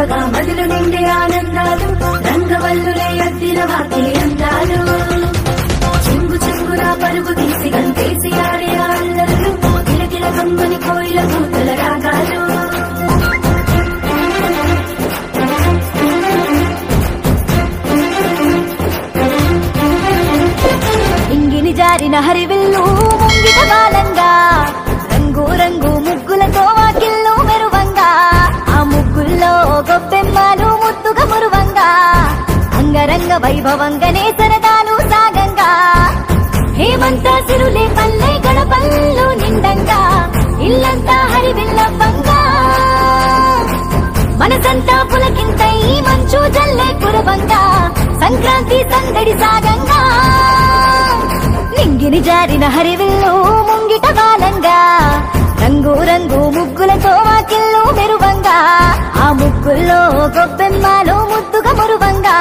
చెప్పగా మదిలో నిండే ఆనందాలు రంగవల్లులే అద్దిన వాకే అందాలు చెంగు చెంగున పరుగు తీసి గంతేసి ఆడే అల్లరులు గిలగిల కమ్మని కోయిల కూతల రాగాలు ఇంగిని జారిన హరివిల్లు ముంగిట బాలంగా రంగు రంగు ముగ్గులతో వాకిళ్ళు మెరువంగా ఆ ముగ్గుల్లో గొప్పెమ్మలు ముద్దుగా మురువంగా అంగరంగ వైభవంగానే సరదాలు సాగంగా హేమంత సిరులే పల్లె గడపల్లు నిండంగా ఇల్లంతా హరివిల్లవ్వంగా మనసంతా పులకింతై మంచు జల్లే కురవంగా సంక్రాంతి సందడి సాగంగా నింగిని జారిన హరివిల్లు ముంగిట బాలంగా రంగు రంగు ముగ్గులతో వాకిళ్ళు మెరువంగా ఆ ముగ్గుల్లో గొప్పెమ్మలు ముద్దుగా మురువంగా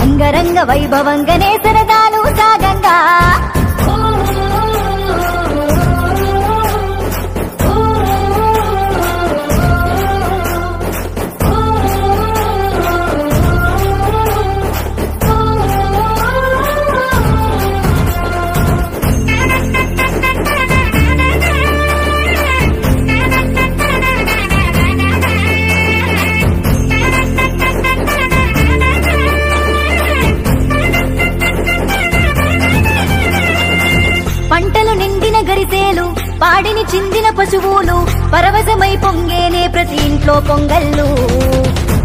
అంగరంగ వైభవంగానే సరదాలు సాగంగా పంటలు నిండిన గరిసేలు పాడిని చిందిన పశువులు పరవశమై పొంగేనే ప్రతి ఇంట్లో పొంగళ్ళు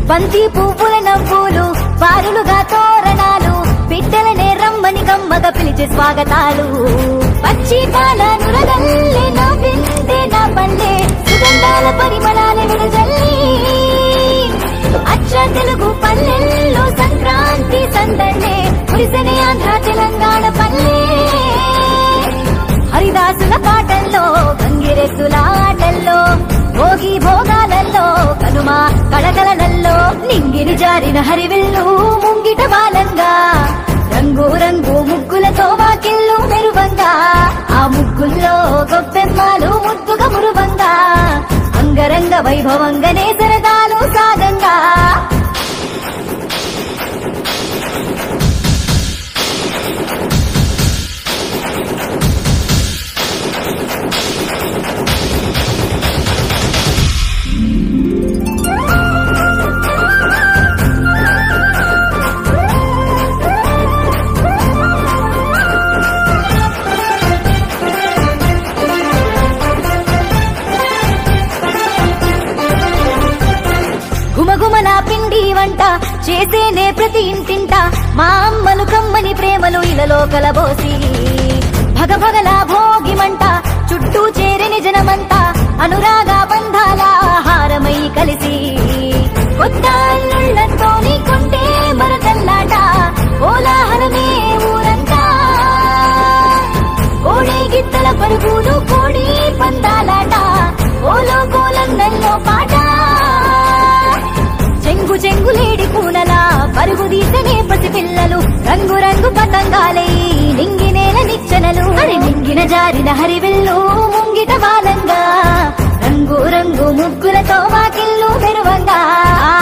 బంతి పువ్వుల నవ్వులు పారులుగా తోరణాలు బిడ్డలనే రమ్మని గమ్మగా పిలిచే స్వాగతాలు పచ్చి పాల నురగల్లే నా విందే నా పల్లె సుగంధాల పరిమళాల విడజల్లి అచ్చ తెలుగు పల్లెల్లో సంక్రాంతి సందడే కురిసెనే ఆంధ్ర తెలంగాణ పల్లె హరిదాసుల పాటల్లో గంగిరెద్దుల ఆటల్లో భోగి భోగాలలో కనుమ కళకళనల్లో నింగిని జారిన హరివిల్లు ముంగిట బాలంగా రంగు రంగు ముగ్గులతో వాకిళ్ళు మెరువంగా ఆ ముగ్గుల్లో గొప్పెమ్మలు ముద్దుగా మురువంగా అంగరంగ వైభవంగానే సరదాలు సాగంగా గుమగుమల పిండి వంట చేసేనే ప్రతి ఇంటింట మా అమ్మలు కమ్మని ప్రేమలు ఇలలో కలబోసి భగభగల భోగి మంట చుట్టూ చేరని జనమంతా అనురాగ బంధాల ఆహారమై కలిసి కొత్త అల్లుళ్లతోని కొంటే మరదల్లాట కోలాహలమే ఊరంతా కోడే గిత్తల పరుగులు కోడి పందాలాట ఓలో కోలందల్లో పాట చెంగు చెంగులేడి కూనలా పరుగు తీసనే పసి పిల్లలు రంగు రంగు పతంగాలై నింగినేల నిచ్చెనలు అని నింగిన జారిన హరివిల్లు ముంగిట బాలంగా రంగు రంగు ముగ్గులతో వాకిళ్ళు మెరువంగా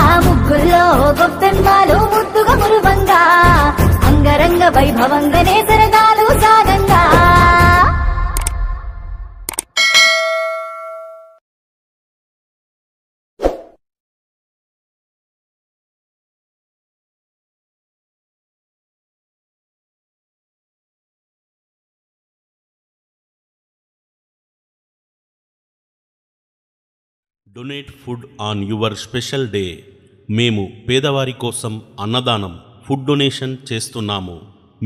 ఆ ముగ్గుల్లో గొప్పెమ్మలు ముద్దుగా మురువంగా అంగరంగ వైభవంగానే సరదాలు సాగంగా donate food on your special day. మేము పేదవారి కోసం అన్నదానం ఫుడ్ డొనేషన్ చేస్తున్నాము.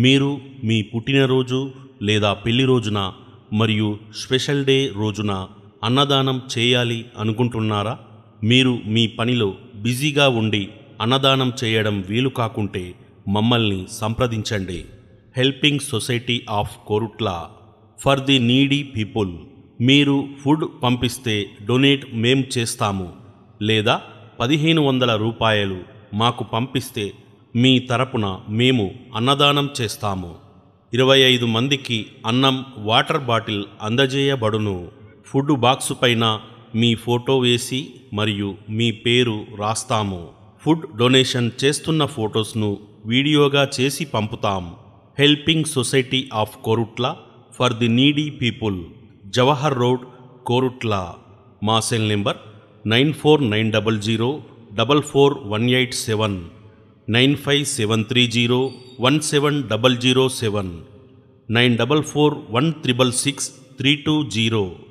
మీరు మీ పుట్టినరోజు లేదా పెళ్లి రోజున మరియు స్పెషల్ డే రోజున అన్నదానం చేయాలి అనుకుంటున్నారా? మీరు మీ పనిలో బిజీగా ఉండి అన్నదానం చేయడం వీలు కాకుంటే మమ్మల్ని సంప్రదించండి. Helping society of Korutla for the needy people. మీరు ఫుడ్ పంపిస్తే డొనేట్ మేం చేస్తాము, లేదా 1500 రూపాయలు మాకు పంపిస్తే మీ తరపున మేము అన్నదానం చేస్తాము. 25 మందికి అన్నం, వాటర్ బాటిల్ అందజేయబడును. ఫుడ్ బాక్సు పైన మీ ఫోటో వేసి మరియు మీ పేరు రాస్తాము. ఫుడ్ డొనేషన్ చేస్తున్న ఫొటోస్ను వీడియోగా చేసి పంపుతాం. Helping society of Korutla for the needy people, Jawahar road, Korutla. మా సెల్ నెంబర్ 9490044187, 9573017007, 9441666320.